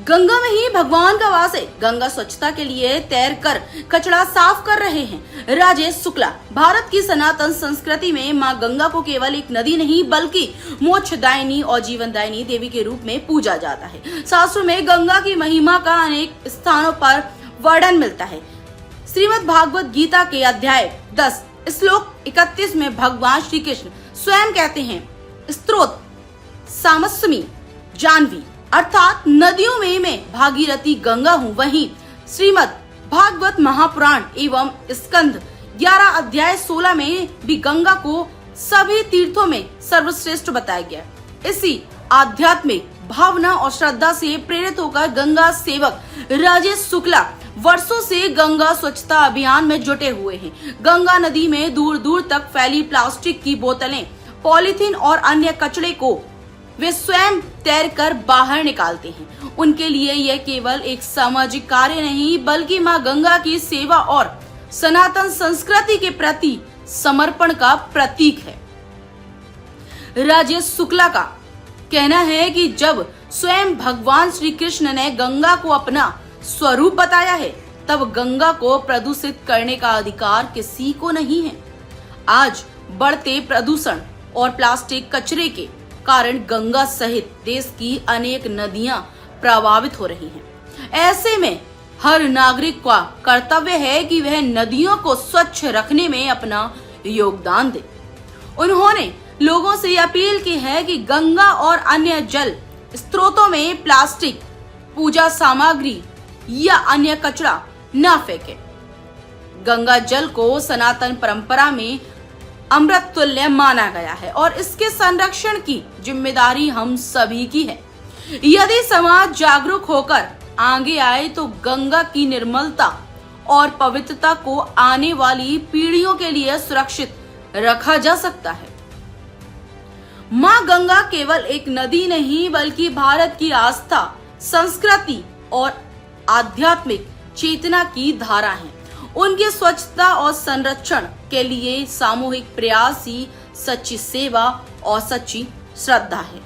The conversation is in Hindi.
गंगा में ही भगवान का वास है। गंगा स्वच्छता के लिए तैर कर कचरा साफ कर रहे हैं राजेश शुक्ला। भारत की सनातन संस्कृति में मां गंगा को केवल एक नदी नहीं बल्कि मोक्षदायिनी और जीवनदायिनी देवी के रूप में पूजा जाता है। शास्त्रों में गंगा की महिमा का अनेक स्थानों पर वर्णन मिलता है। श्रीमद् भागवत गीता के अध्याय 10 श्लोक 31 में भगवान श्री कृष्ण स्वयं कहते हैं, स्त्रोत सामस्मी जानवी, अर्थात नदियों में मैं भागीरथी गंगा हूँ। वहीं श्रीमद् भागवत महापुराण एवं स्कंद 11 अध्याय 16 में भी गंगा को सभी तीर्थों में सर्वश्रेष्ठ बताया गया। इसी आध्यात्मिक भावना और श्रद्धा से प्रेरित होकर गंगा सेवक राजेश शुक्ला वर्षों से गंगा स्वच्छता अभियान में जुटे हुए हैं। गंगा नदी में दूर दूर तक फैली प्लास्टिक की बोतलें, पॉलीथीन और अन्य कचरे को वे स्वयं तैरकर बाहर निकालते हैं। उनके लिए यह केवल एक सामाजिक कार्य नहीं बल्कि मां गंगा की सेवा और सनातन संस्कृति के प्रति समर्पण का प्रतीक है। राजेश शुक्ला का कहना है कि जब स्वयं भगवान श्री कृष्ण ने गंगा को अपना स्वरूप बताया है, तब गंगा को प्रदूषित करने का अधिकार किसी को नहीं है। आज बढ़ते प्रदूषण और प्लास्टिक कचरे के कारण गंगा सहित देश की अनेक नदियां प्रभावित हो रही हैं। ऐसे में हर नागरिक का कर्तव्य है कि वह नदियों को स्वच्छ रखने में अपना योगदान दे। उन्होंने लोगों से अपील की है कि गंगा और अन्य जल स्रोतों में प्लास्टिक, पूजा सामग्री या अन्य कचरा न फेंके। गंगा जल को सनातन परंपरा में अमृत तुल्य माना गया है और इसके संरक्षण की जिम्मेदारी हम सभी की है। यदि समाज जागरूक होकर आगे आए तो गंगा की निर्मलता और पवित्रता को आने वाली पीढ़ियों के लिए सुरक्षित रखा जा सकता है। मां गंगा केवल एक नदी नहीं बल्कि भारत की आस्था, संस्कृति और आध्यात्मिक चेतना की धारा है। उनकी स्वच्छता और संरक्षण के लिए सामूहिक प्रयास ही सच्ची सेवा और सच्ची श्रद्धा है।